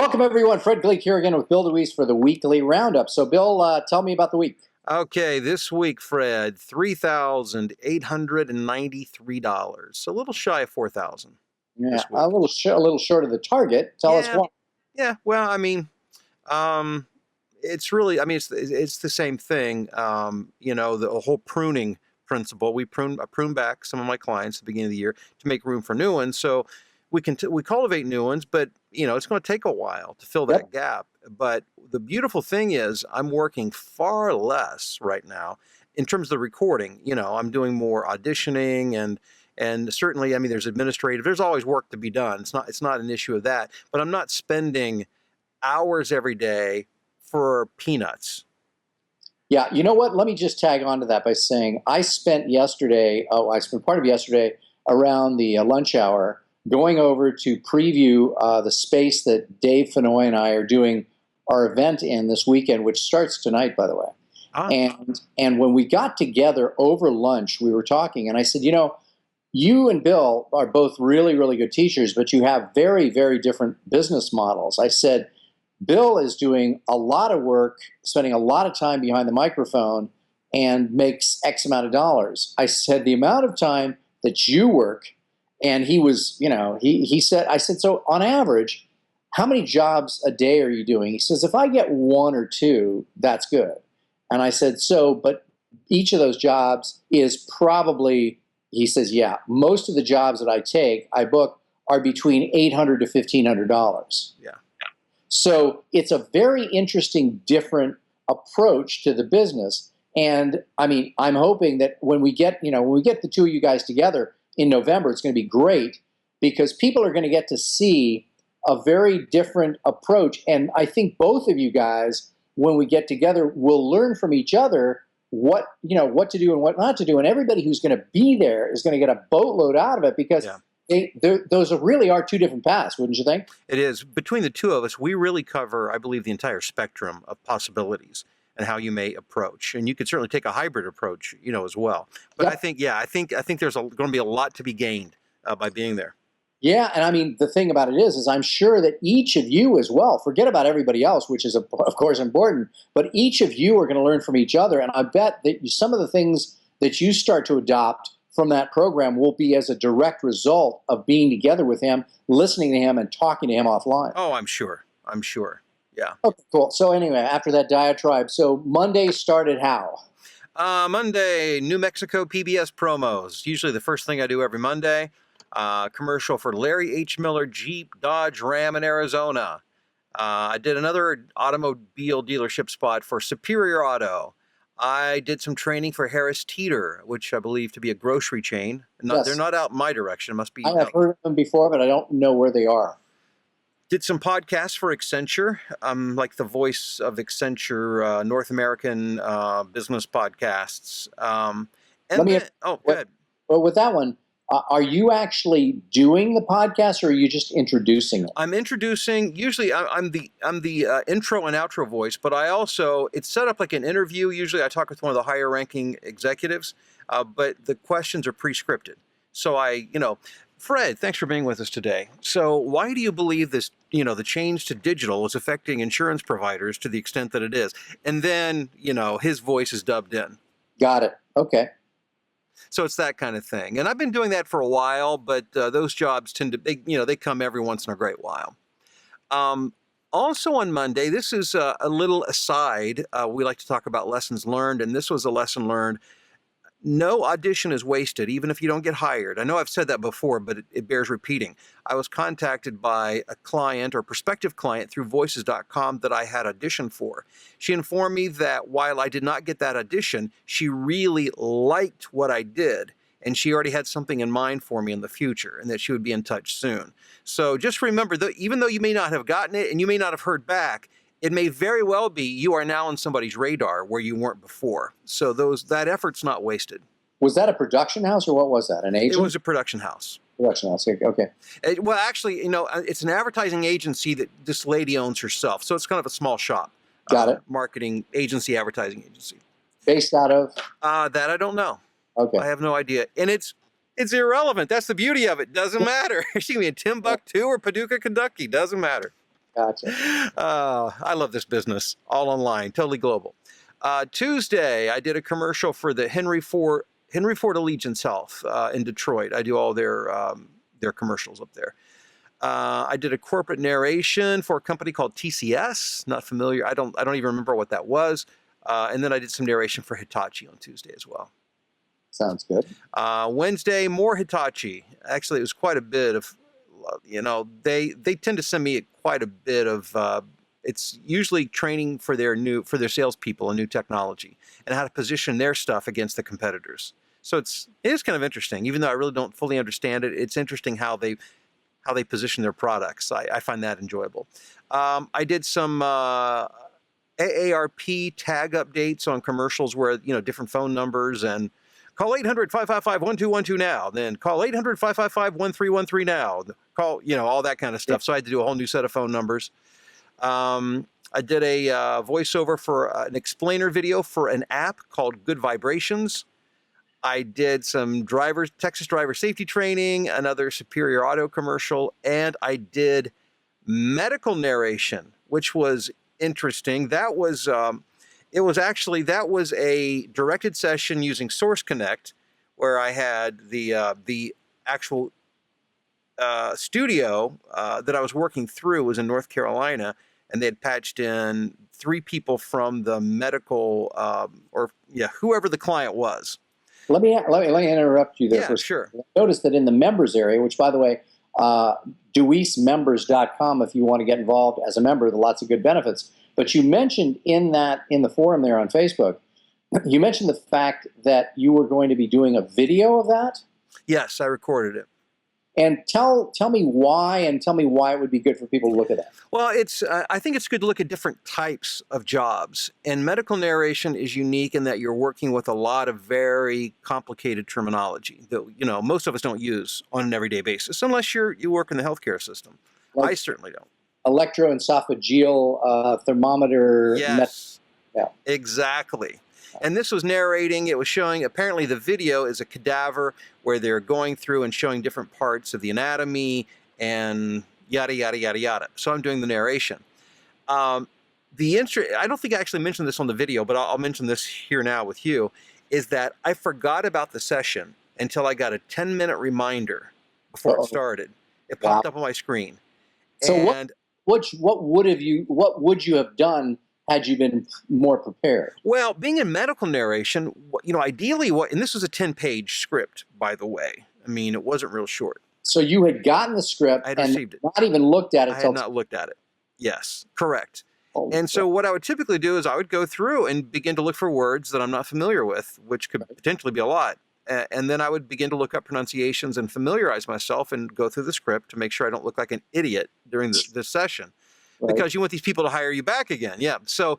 Welcome, everyone. Fred Gleek here again with Bill DeWeese for the weekly roundup. So, Bill, tell me about the week. Okay, this week, Fred, $3,893. A little shy of 4,000 Yeah, this week. a little short of the target. Tell us Yeah, why. yeah. Well, um, it's really, it's the same thing. The whole pruning principle. I prune back some of my clients at the beginning of the year to make room for new ones. So we cultivate new ones, but it's going to take a while to fill Yep. that gap. But the beautiful thing is, I'm working far less right now in terms of the recording. I'm doing more auditioning and certainly, there's always work to be done. It's not an issue of that, but I'm not spending hours every day for peanuts. Yeah, you know what? Let me just tag on to that by saying I spent part of yesterday around the lunch hour going over to preview the space that Dave Fenoy and I are doing our event in this weekend, which starts tonight, by the way. Ah. And when we got together over lunch, we were talking, and I said, you and Bill are both really, really good teachers, but you have very, very different business models. I said, Bill is doing a lot of work, spending a lot of time behind the microphone, and makes X amount of dollars. I said, the amount of time that you work, and he was, he said, I said, so on average, how many jobs a day are you doing? He says, if I get one or two, that's good. And I said, but each of those jobs is probably, he says, yeah, most of the jobs that I book are between $800 to $1,500. Yeah. So it's a very interesting, different approach to the business. And I'm hoping that when we get the two of you guys together in November, it's going to be great because people are going to get to see a very different approach. And I think both of you guys, when we get together, will learn from each other what to do and what not to do. And everybody who's going to be there is going to get a boatload out of it because those really are two different paths, wouldn't you think? It is. Between the two of us, we really cover, I believe, the entire spectrum of possibilities and how you may approach. And you could certainly take a hybrid approach, as well. But Yep. I think there's going to be a lot to be gained by being there. Yeah, and the thing about it is I'm sure that each of you as well, forget about everybody else, which is of course important, but each of you are going to learn from each other. And I bet that some of the things that you start to adopt from that program will be as a direct result of being together with him, listening to him, and talking to him offline. Oh, I'm sure. Yeah. Okay, cool. So anyway, after that diatribe, so Monday started how? Monday, New Mexico PBS promos. Usually the first thing I do every Monday. Commercial for Larry H. Miller Jeep, Dodge, Ram in Arizona. I did another automobile dealership spot for Superior Auto. I did some training for Harris Teeter, which I believe to be a grocery chain. Yes. They're not out in my direction. It must be. I have heard of them before, but I don't know where they are. Did some podcasts for Accenture. I'm like the voice of Accenture North American business podcasts. Go ahead. Well, with that one, are you actually doing the podcast, or are you just introducing it? I'm introducing. Usually, I'm the intro and outro voice, but it's set up like an interview. Usually, I talk with one of the higher ranking executives, but the questions are pre-scripted. So Fred, thanks for being with us today. So why do you believe this, the change to digital is affecting insurance providers to the extent that it is? And then, his voice is dubbed in. Got it. Okay. So it's that kind of thing. And I've been doing that for a while, but those jobs they come every once in a great while. Also on Monday, this is a little aside. We like to talk about lessons learned, and this was a lesson learned. No audition is wasted, even if you don't get hired. I know I've said that before, but it bears repeating. I was contacted by a client or prospective client through voices.com that I had auditioned for. She informed me that while I did not get that audition, she really liked what I did, and she already had something in mind for me in the future, and that she would be in touch soon. So just remember that even though you may not have gotten it and you may not have heard back, it may very well be you are now on somebody's radar where you weren't before. So that effort's not wasted. Was that a production house or what was that? An agent? It was a production house. Production house. Okay. Well, actually, it's an advertising agency that this lady owns herself. So it's kind of a small shop. Got it. Marketing agency, advertising agency. Based out of? That I don't know. Okay. I have no idea. And it's irrelevant. That's the beauty of it. Doesn't matter. She can be in Timbuktu or Paducah, Kentucky. Doesn't matter. Gotcha. I love this business. All online, totally global. Tuesday, I did a commercial for the Henry Ford Allegiance Health in Detroit. I do all their commercials up there. I did a corporate narration for a company called TCS. Not familiar. I don't even remember what that was. And then I did some narration for Hitachi on Tuesday as well. Sounds good. Wednesday, more Hitachi. Actually, it was quite a bit of, they tend to send me quite a bit of. It's usually training for their salespeople and new technology and how to position their stuff against the competitors. So it is kind of interesting, even though I really don't fully understand it. It's interesting how they position their products. I find that enjoyable. I did some AARP tag updates on commercials where, different phone numbers and call 800-555-1212 now, then call 800-555-1313 now, call, all that kind of stuff. So I had to do a whole new set of phone numbers. I did a voiceover for an explainer video for an app called Good Vibrations. I did some Texas driver safety training, another Superior Auto commercial, and I did medical narration, which was interesting. That was that was a directed session using Source Connect, where I had the actual studio that I was working through was in North Carolina, and they had patched in 3 people from the medical whoever the client was. Let me interrupt you there. Yeah, sure. Notice that in the members area, which, by the way, DeWeeseMembers.com, if you want to get involved as a member, lots of good benefits. But you mentioned in the forum there on Facebook, you mentioned the fact that you were going to be doing a video of that. Yes, I recorded it. And tell me why, and tell me why it would be good for people to look at that. Well, I think it's good to look at different types of jobs. And medical narration is unique in that you're working with a lot of very complicated terminology that, most of us don't use on an everyday basis, unless you work in the healthcare system. I certainly don't. Electroesophageal thermometer. Yes, exactly. And this was narrating. It was showing, apparently the video is a cadaver where they're going through and showing different parts of the anatomy and yada, yada, yada, yada. So I'm doing the narration. I don't think I actually mentioned this on the video, but I'll mention this here now with you, is that I forgot about the session until I got a 10-minute reminder before it started. It popped up on my screen. So what would you have done had you been more prepared? Well, being in medical narration, ideally, and this was a 10-page script, by the way. I mean, it wasn't real short. So you had gotten the script and received it. Not even looked at it. I had not looked at it. Yes, correct. So what I would typically do is I would go through and begin to look for words that I'm not familiar with, which could potentially be a lot. And then I would begin to look up pronunciations and familiarize myself and go through the script to make sure I don't look like an idiot during this session. Right. Because you want these people to hire you back again. Yeah. So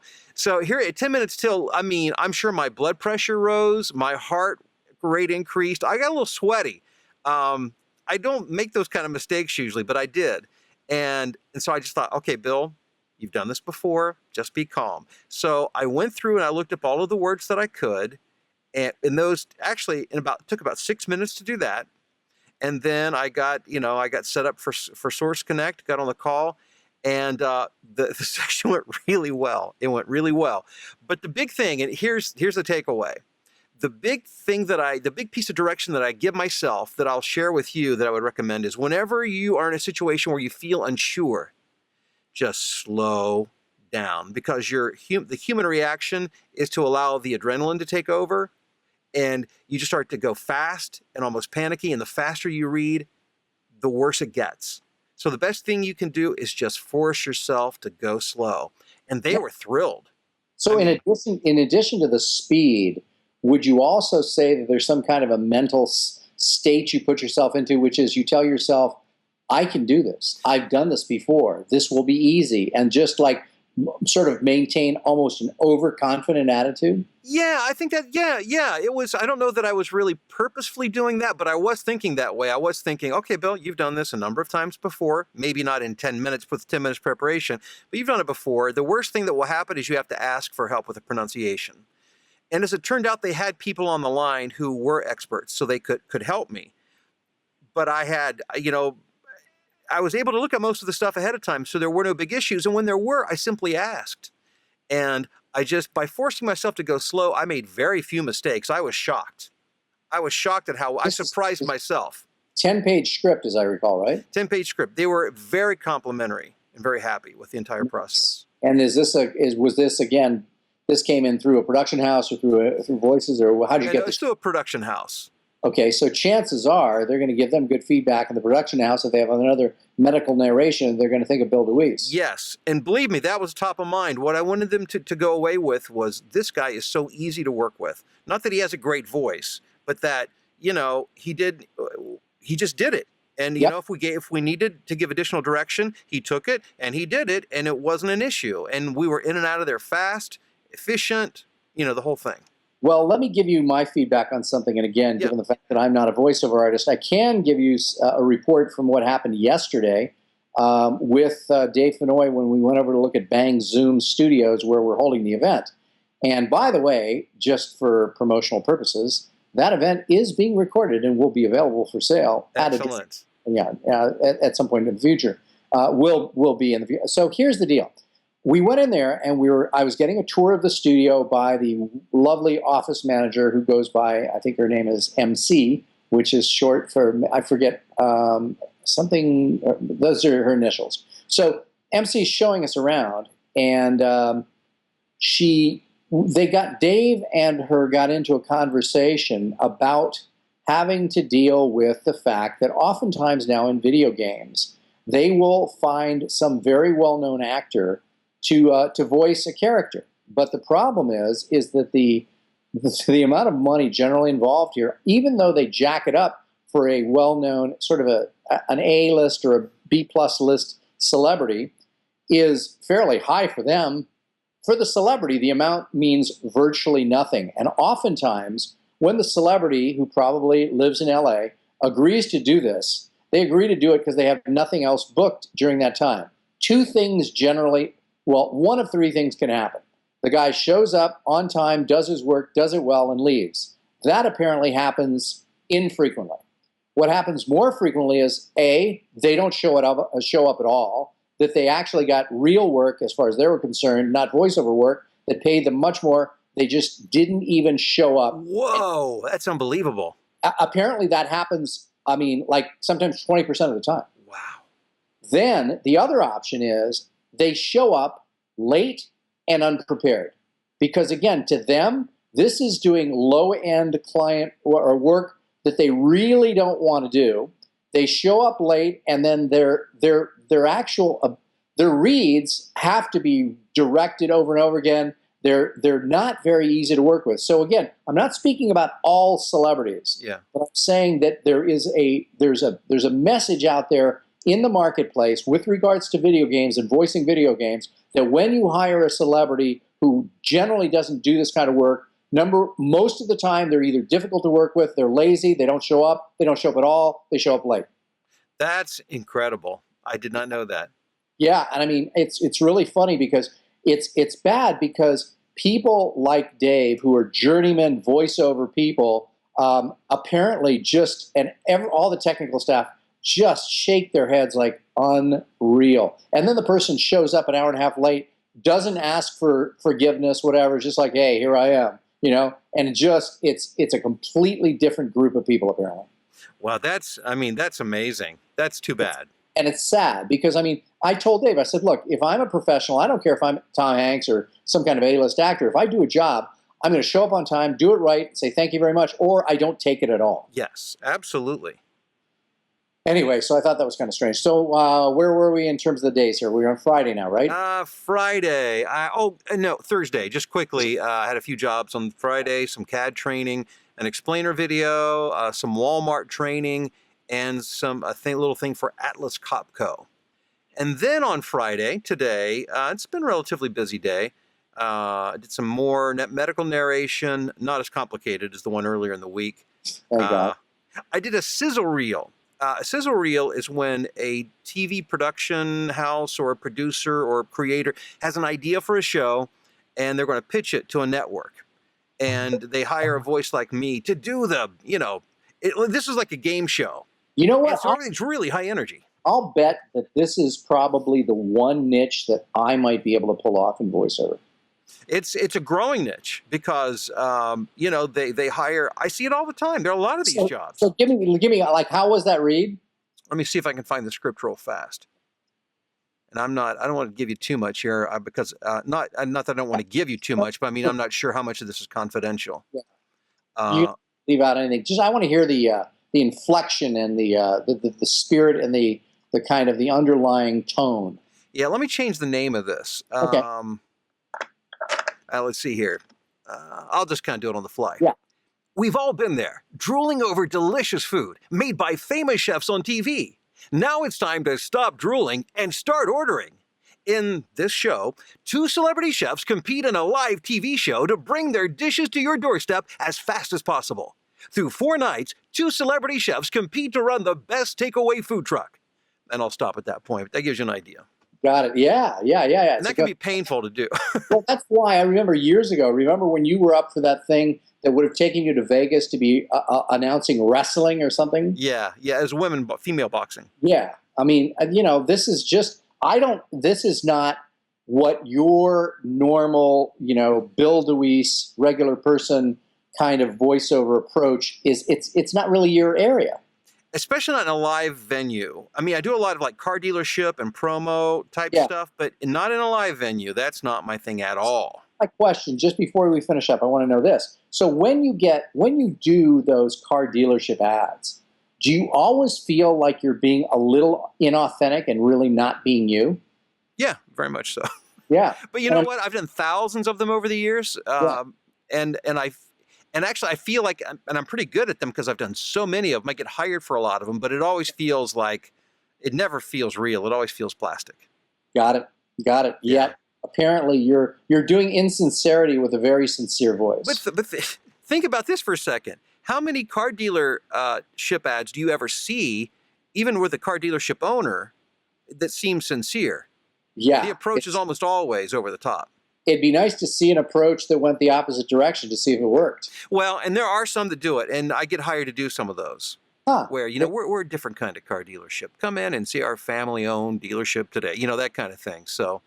here at 10 minutes till, I'm sure my blood pressure rose, my heart rate increased. I got a little sweaty. I don't make those kind of mistakes usually, but I did. And so I just thought, okay, Bill, you've done this before. Just be calm. So I went through and I looked up all of the words that I could. And in those, actually, took about 6 minutes to do that. And then I got set up for Source Connect, got on the call. And the session went really well. It went really well. But the big thing, and here's the takeaway. The big piece of direction that I give myself that I'll share with you that I would recommend is whenever you are in a situation where you feel unsure, just slow down, because the human reaction is to allow the adrenaline to take over, and you just start to go fast and almost panicky. And the faster you read, the worse it gets. So the best thing you can do is just force yourself to go slow. And they were thrilled. So in addition to the speed, would you also say that there's some kind of a mental state you put yourself into, which is you tell yourself, I can do this. I've done this before. This will be easy. And just like sort of maintain almost an overconfident attitude? Yeah, I think that, yeah. It was, I don't know that I was really purposefully doing that, but I was thinking that way. I was thinking, okay, Bill, you've done this a number of times before, maybe not in 10 minutes with 10 minutes preparation, but you've done it before. The worst thing that will happen is you have to ask for help with the pronunciation. And as it turned out, they had people on the line who were experts, so they could help me. But I had, I was able to look at most of the stuff ahead of time, so there were no big issues. And when there were, I simply asked. And I just, by forcing myself to go slow, I made very few mistakes. I was shocked. I was shocked at how I surprised myself. 10-page script, as I recall, right? 10-page script. They were very complimentary and very happy with the entire process. And was this again? This came in through a production house or through Voices, or how did you get this? Through a production house. Okay, so chances are they're going to give them good feedback in the production house. If they have another medical narration, they're going to think of Bill DeWeese. Yes, and believe me, that was top of mind. What I wanted them to go away with was, this guy is so easy to work with. Not that he has a great voice, but that, you know, he just did it. And, you know, if we needed to give additional direction, he took it and he did it, and it wasn't an issue. And we were in and out of there fast, efficient, you know, the whole thing. Well, let me give you my feedback on something. And again, given the fact that I'm not a voiceover artist, I can give you a report from what happened yesterday with Dave Fennoy when we went over to look at Bang Zoom Studios, where we're holding the event. And by the way, just for promotional purposes, that event is being recorded and will be available for sale. Excellent. At some point in the future. Will be in the future. So here's the deal. We went in there and I was getting a tour of the studio by the lovely office manager who goes by, I think her name is MC, which is short for, I forget, something, those are her initials. So MC is showing us around, and Dave and her got into a conversation about having to deal with the fact that oftentimes now in video games, they will find some very well-known actor to voice a character. But the problem is that the amount of money generally involved here, even though they jack it up for a well-known sort of an A-list or a B-plus list celebrity, is fairly high for them. For the celebrity, the amount means virtually nothing. And oftentimes, when the celebrity, who probably lives in LA, agrees to do this, they agree to do it because they have nothing else booked during that time. One of three things can happen. The guy shows up on time, does his work, does it well, and leaves. That apparently happens infrequently. What happens more frequently is, A, they don't show up at all, that they actually got real work as far as they were concerned, not voiceover work, that paid them much more. They just didn't even show up. Whoa, that's unbelievable. Apparently that happens, like sometimes 20% of the time. Wow. Then the other option is they show up late and unprepared. Because again, to them, this is doing low-end client or work that they really don't want to do. They show up late, and then their reads have to be directed over and over again. They're not very easy to work with. So again, I'm not speaking about all celebrities. Yeah. But I'm saying that there's a message out there in the marketplace with regards to video games and voicing video games, that when you hire a celebrity who generally doesn't do this kind of work, most of the time they're either difficult to work with, they're lazy, they don't show up at all, they show up late. That's incredible. I did not know that. Yeah, and it's really funny because it's bad because people like Dave, who are journeyman voiceover people, apparently all the technical staff just shake their heads like unreal. And then the person shows up an hour and a half late, doesn't ask for forgiveness, whatever, just like, hey, here I am, and it's a completely different group of people apparently. Wow, that's amazing. That's too bad. And it's sad because, I told Dave, I said, look, if I'm a professional, I don't care if I'm Tom Hanks or some kind of A-list actor. If I do a job, I'm going to show up on time, do it right, say thank you very much, or I don't take it at all. Yes, absolutely. Anyway, so I thought that was kind of strange. So where were we in terms of the days here? We're on Friday now, right? Friday. Thursday. Just quickly, I had a few jobs on Friday, some CAD training, an explainer video, some Walmart training, and a little thing for Atlas Copco. And then on Friday, today, it's been a relatively busy day. I did some more medical narration, not as complicated as the one earlier in the week. Thank God. I did a sizzle reel. A sizzle reel is when a TV production house or a producer or a creator has an idea for a show, and they're going to pitch it to a network. And they hire a voice like me to do this is like a game show. You know what? Everything's really high energy. I'll bet that this is probably the one niche that I might be able to pull off in voiceover. It's a growing niche because they hire. I see it all the time. There are a lot of these jobs. So give me like, how was that read? Let me see if I can find the script real fast. And I don't want to give you too much here because not that I don't want to give you too much, but I mean, I'm not sure how much of this is confidential. Yeah. You leave out anything. Just I want to hear the inflection and the spirit and the kind of the underlying tone. Yeah, let me change the name of this. Okay. Let's see here. I'll just kind of do it on the fly. Yeah. We've all been there, drooling over delicious food made by famous chefs on TV. Now it's time to stop drooling and start ordering. In this show, 2 celebrity chefs compete in a live TV show to bring their dishes to your doorstep as fast as possible. Through 4 nights, 2 celebrity chefs compete to run the best takeaway food truck. And I'll stop at that point. That gives you an idea. Got it. Yeah. And that can be painful to do. Well, that's why I remember years ago. Remember when you were up for that thing that would have taken you to Vegas to be announcing wrestling or something? Yeah, as women, female boxing. Yeah. I mean, this is just, this is not what your normal, Bill DeWeese, regular person kind of voiceover approach is. It's not really your area. Especially not in a live venue. I mean, I do a lot of like car dealership and promo type stuff, but not in a live venue. That's not my thing at all. My question, just before we finish up, I want to know this. So when you do those car dealership ads, do you always feel like you're being a little inauthentic and really not being you? Yeah, very much so. Yeah. But you know what? I've done thousands of them over the years. And actually, I feel like, and I'm pretty good at them because I've done so many of them. I get hired for a lot of them, but it always feels like, it never feels real. It always feels plastic. Got it. Yeah. Yet, apparently, you're doing insincerity with a very sincere voice. But think about this for a second. How many car dealer ship ads do you ever see, even with a car dealership owner, that seems sincere? Yeah. The approach is almost always over the top. It'd be nice to see an approach that went the opposite direction to see if it worked. Well, and there are some that do it, and I get hired to do some of those. Where, we're a different kind of car dealership. Come in and see our family-owned dealership today, that kind of thing. So,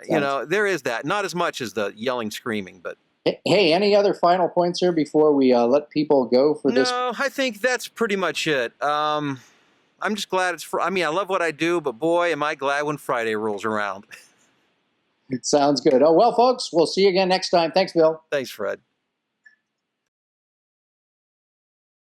there is that. Not as much as the yelling, screaming, but... Hey, any other final points here before we let people go for this? No, I think that's pretty much it. I'm just glad I love what I do, but boy, am I glad when Friday rolls around. Sounds good. Oh, well, folks, we'll see you again next time. Thanks, Bill. Thanks, Fred.